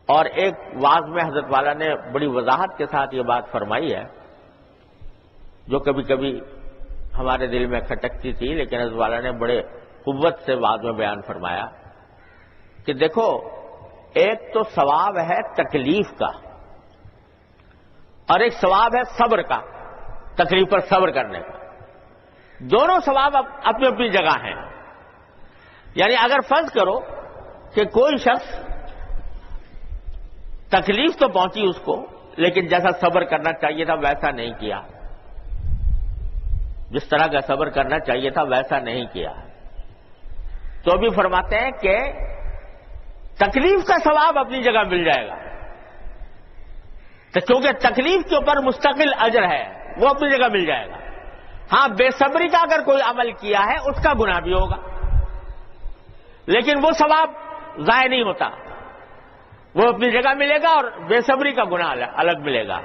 اور ایک واعظ میں حضرت والا نے بڑی وضاحت کے ساتھ یہ بات فرمائی ہے جو کبھی کبھی ہمارے دل میں کھٹکتی تھی، لیکن حضرت والا نے بڑے قوت سے واعظ میں بیان فرمایا کہ دیکھو، ایک تو ثواب ہے تکلیف کا اور ایک ثواب ہے صبر کا، تکلیف پر صبر کرنے کا۔ دونوں ثواب اپنی اپنی جگہ ہیں۔ یعنی اگر فرض کرو کہ کوئی شخص تکلیف تو پہنچی اس کو، لیکن جیسا صبر کرنا چاہیے تھا ویسا نہیں کیا، جس طرح کا صبر کرنا چاہیے تھا ویسا نہیں کیا، تو بھی فرماتے ہیں کہ تکلیف کا ثواب اپنی جگہ مل جائے گا، کیونکہ تکلیف کے اوپر مستقل اجر ہے، وہ اپنی جگہ مل جائے گا۔ ہاں، بے صبری کا اگر کوئی عمل کیا ہے اس کا گناہ بھی ہوگا، لیکن وہ ثواب ضائع نہیں ہوتا، وہ اپنی جگہ ملے گا اور بے صبری کا گناہ الگ ملے گا۔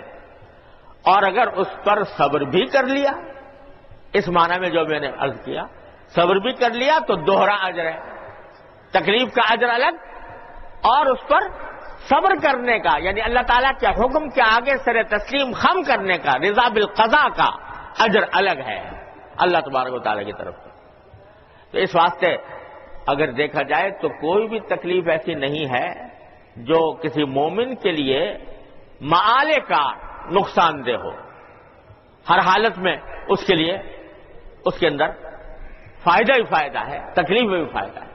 اور اگر اس پر صبر بھی کر لیا، اس معنی میں جو میں نے عرض کیا، صبر بھی کر لیا تو دوہرا اجر ہے، تکلیف کا اجر الگ اور اس پر صبر کرنے کا، یعنی اللہ تعالیٰ کے حکم کے آگے سر تسلیم خم کرنے کا، رضا بالقضاء کا اجر الگ ہے اللہ تبارک و تعالیٰ کی طرف سے۔ تو اس واسطے اگر دیکھا جائے تو کوئی بھی تکلیف ایسی نہیں ہے جو کسی مومن کے لیے مآل کا نقصان دہ ہو۔ ہر حالت میں اس کے لیے اس کے اندر فائدہ ہی فائدہ ہے، تکلیف میں بھی فائدہ ہے۔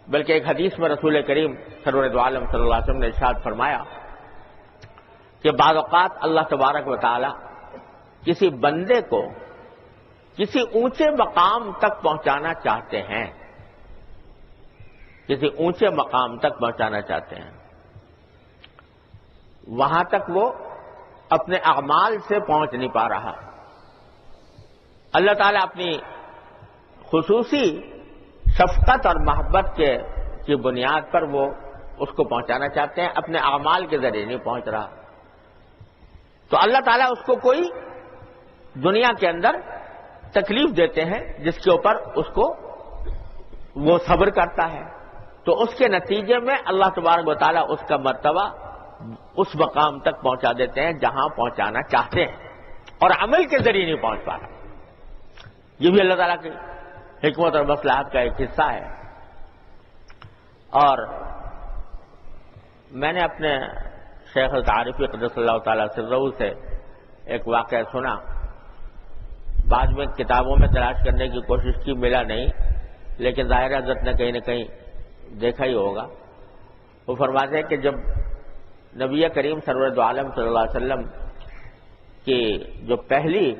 بلکہ ایک حدیث میں رسول کریم سرور دو عالم صلی اللہ علیہ وسلم نے ارشاد فرمایا کہ بعض اوقات اللہ تبارک و تعالی کسی بندے کو کسی اونچے مقام تک پہنچانا چاہتے ہیں، کسی اونچے مقام تک پہنچانا چاہتے ہیں، وہاں تک وہ اپنے اعمال سے پہنچ نہیں پا رہا۔ اللہ تعالیٰ اپنی خصوصی شفقت اور محبت کی بنیاد پر وہ اس کو پہنچانا چاہتے ہیں، اپنے اعمال کے ذریعے نہیں پہنچ رہا، تو اللہ تعالیٰ اس کو کوئی دنیا کے اندر تکلیف دیتے ہیں جس کے اوپر اس کو وہ صبر کرتا ہے، تو اس کے نتیجے میں اللہ تبارک و تعالیٰ اس کا مرتبہ اس مقام تک پہنچا دیتے ہیں جہاں پہنچانا چاہتے ہیں، اور عمل کے ذریعے نہیں پہنچ پا رہا۔ یہ بھی اللہ تعالیٰ کی حکمت اور مصلحت کا ایک حصہ ہے۔ اور میں نے اپنے شیخ العارفی قدس اللہ تعالیٰ سرہ سے ایک واقعہ سنا، بعد میں کتابوں میں تلاش کرنے کی کوشش کی، ملا نہیں، لیکن ظاہر حضرت نے کہیں نہ کہیں دیکھا ہی ہوگا۔ وہ فرماتے ہیں کہ جب نبی کریم سرور دو عالم صلی اللہ علیہ وسلم کی جو پہلی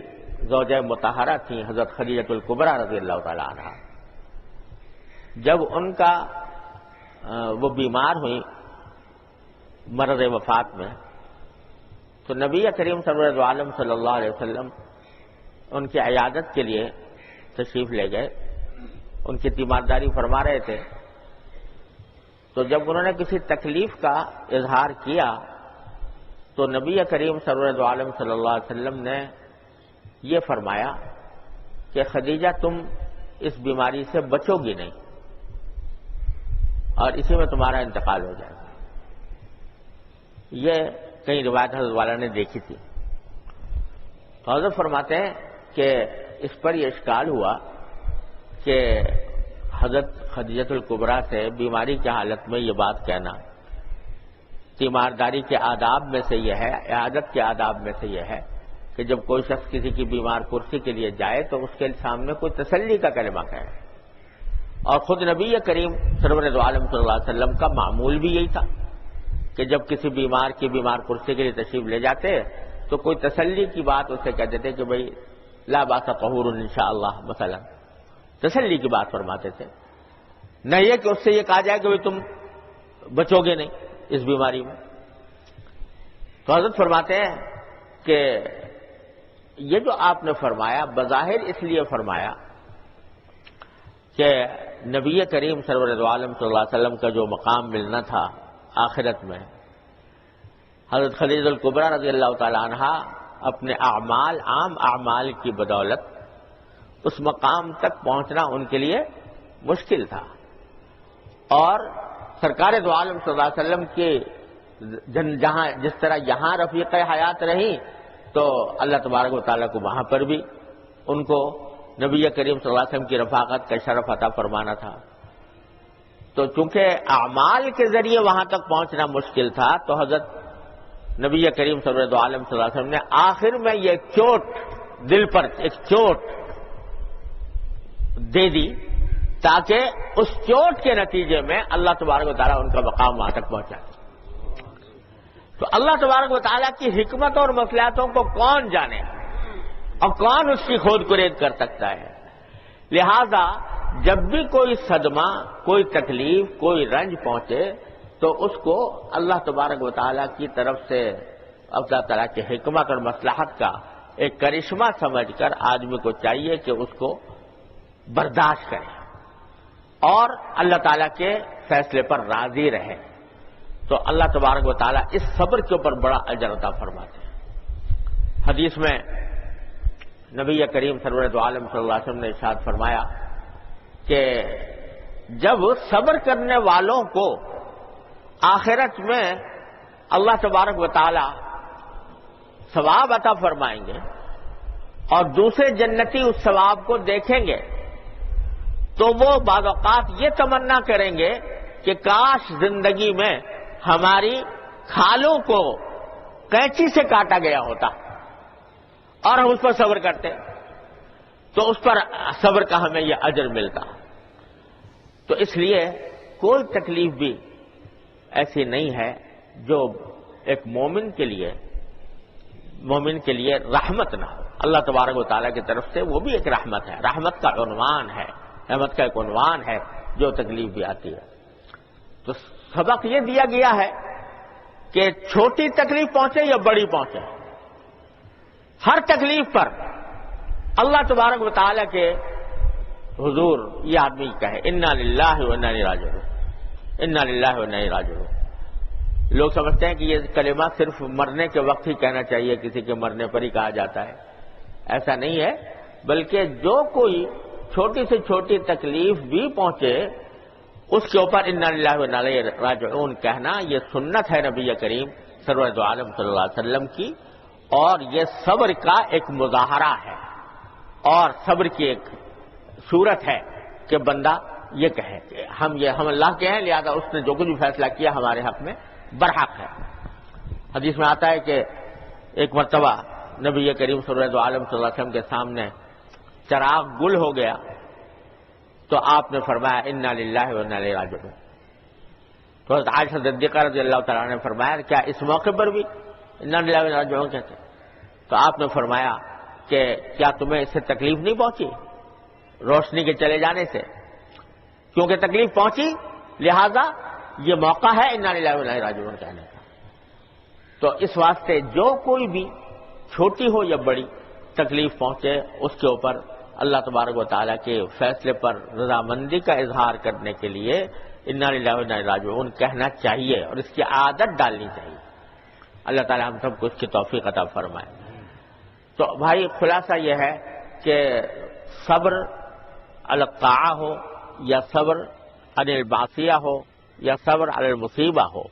زوجہ مطہرہ تھیں حضرت خدیجہ الکبریٰ رضی اللہ تعالی عنہا، جب ان کا وہ بیمار ہوئی مرض وفات میں، تو نبی کریم سرور دو عالم صلی اللہ علیہ وسلم ان کی عیادت کے لیے تشریف لے گئے، ان کی تیمارداری فرما رہے تھے، تو جب انہوں نے کسی تکلیف کا اظہار کیا تو نبی کریم سرور دو عالم صلی اللہ علیہ وسلم نے یہ فرمایا کہ خدیجہ تم اس بیماری سے بچو گی نہیں اور اسی میں تمہارا انتقال ہو جائے گا۔ یہ کئی روایت حضرت والا نے دیکھی تھی۔ حضرت فرماتے ہیں کہ اس پر یہ اشکال ہوا کہ حضرت خدیجہ الکبریٰ سے بیماری کی حالت میں یہ بات کہنا، تیمارداری کے آداب میں سے یہ ہے، عیادت کے آداب میں سے یہ ہے کہ جب کوئی شخص کسی کی بیمار کرسی کے لیے جائے تو اس کے سامنے کوئی تسلی کا کلمہ کہے، اور خود نبی کریم سرور دو عالم صلی اللہ علیہ وسلم کا معمول بھی یہی تھا کہ جب کسی بیمار کرسی کے لیے تشریف لے جاتے تو کوئی تسلی کی بات اسے کہہ دیتے کہ بھئی لا باس طہور انشاءاللہ، مثلا تسلی کی بات فرماتے تھے، نہ یہ کہ اس سے یہ کہا جائے کہ تم بچو گے نہیں اس بیماری میں۔ تو حضرت فرماتے ہیں کہ یہ جو آپ نے فرمایا بظاہر اس لیے فرمایا کہ نبی کریم سرور دو عالم صلی اللہ علیہ وسلم کا جو مقام ملنا تھا آخرت میں، حضرت خدیجہ الکبریٰ رضی اللہ تعالی عنہا اپنے اعمال، عام اعمال کی بدولت اس مقام تک پہنچنا ان کے لیے مشکل تھا، اور سرکار دو عالم صلی اللہ علیہ وسلم کی جہاں جس طرح یہاں رفیق حیات رہی تو اللہ تبارک و تعالیٰ کو وہاں پر بھی ان کو نبی کریم صلی اللہ علیہ وسلم کی رفاقت کا شرف عطا فرمانا تھا. تو چونکہ اعمال کے ذریعے وہاں تک پہنچنا مشکل تھا تو حضرت نبی کریم صلی اللہ علیہ وسلم نے آخر میں یہ چوٹ دل پر ایک چوٹ دے دی تاکہ اس چوٹ کے نتیجے میں اللہ تبارک و تعالیٰ ان کا مقام وہاں تک پہنچا. تو اللہ تبارک و تعالیٰ کی حکمت اور مصلحتوں کو کون جانے اور کون اس کی کھود کرید کر سکتا ہے. لہذا جب بھی کوئی صدمہ، کوئی تکلیف، کوئی رنج پہنچے تو اس کو اللہ تبارک و تعالیٰ کی طرف سے اللہ تعالیٰ کی حکمت اور مصلحت کا ایک کرشمہ سمجھ کر آدمی کو چاہیے کہ اس کو برداشت کرے اور اللہ تعالیٰ کے فیصلے پر راضی رہے. تو اللہ تبارک و تعالیٰ اس صبر کے اوپر بڑا اجر عطا فرماتے ہیں. حدیث میں نبی کریم سرور عالم صلی اللہ علیہ وسلم نے ارشاد فرمایا کہ جب صبر کرنے والوں کو آخرت میں اللہ تبارک و تعالیٰ ثواب عطا فرمائیں گے اور دوسرے جنتی اس ثواب کو دیکھیں گے تو وہ بعض اوقات یہ تمنا کریں گے کہ کاش زندگی میں ہماری کھالوں کو قینچی سے کاٹا گیا ہوتا اور ہم اس پر صبر کرتے تو اس پر صبر کا ہمیں یہ اجر ملتا. تو اس لیے کوئی تکلیف بھی ایسی نہیں ہے جو ایک مومن کے لیے رحمت نہ ہو. اللہ تبارک و تعالیٰ کی طرف سے وہ بھی ایک رحمت ہے، رحمت کا عنوان ہے، رحمت کا ایک عنوان ہے جو تکلیف بھی آتی ہے. تو سبق یہ دیا گیا ہے کہ چھوٹی تکلیف پہنچے یا بڑی پہنچے، ہر تکلیف پر اللہ تبارک و تعالیٰ کے حضور یہ آدمی کہے انا للہ و انا الیہ راجعون، انا للہ و انا الیہ راجعون. لوگ سمجھتے ہیں کہ یہ کلمہ صرف مرنے کے وقت ہی کہنا چاہیے، کسی کے مرنے پر ہی کہا جاتا ہے. ایسا نہیں ہے، بلکہ جو کوئی چھوٹی سے چھوٹی تکلیف بھی پہنچے اس کے اوپر انا للہ و انا الیہ راجعون کہنا یہ سنت ہے نبی کریم سرور عالم صلی اللہ علیہ وسلم کی، اور یہ صبر کا ایک مظاہرہ ہے اور صبر کی ایک صورت ہے کہ بندہ یہ کہے کہ ہم اللہ کے ہیں، لہذا اس نے جو کچھ بھی فیصلہ کیا ہمارے حق میں برحق ہے. حدیث میں آتا ہے کہ ایک مرتبہ نبی کریم صلی اللہ علیہ وسلم کے سامنے چراغ گل ہو گیا تو آپ نے فرمایا انا للہ و انا الیہ راجعون. تو حضرت عائشہ صدیقہ رضی اللہ تعالیٰ نے فرمایا کیا اس موقع پر بھی انا للہ و انا الیہ راجعون کہتے؟ تو آپ نے فرمایا کہ کیا تمہیں اس سے تکلیف نہیں پہنچی روشنی کے چلے جانے سے؟ کیونکہ تکلیف پہنچی لہذا یہ موقع ہے انا للہ و انا الیہ راجعون کہنے کا. تو اس واسطے جو کوئی بھی چھوٹی ہو یا بڑی تکلیف پہنچے اس کے اوپر اللہ تبارک و تعالیٰ کے فیصلے پر رضامندی کا اظہار کرنے کے لیے انا للہ و انا الیہ راجعون کہنا چاہیے اور اس کی عادت ڈالنی چاہیے. اللہ تعالیٰ ہم سب کو اس کی توفیق عطا فرمائے. تو بھائی خلاصہ یہ ہے کہ صبر علی الطاعہ ہو یا صبر علی المعصیہ ہو یا صبر علی المصیبہ ہو،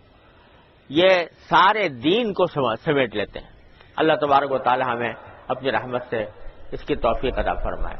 یہ سارے دین کو سمیٹ لیتے ہیں. اللہ تبارک و تعالی ہمیں اپنی رحمت سے اس کی توفیق عطا فرمائے.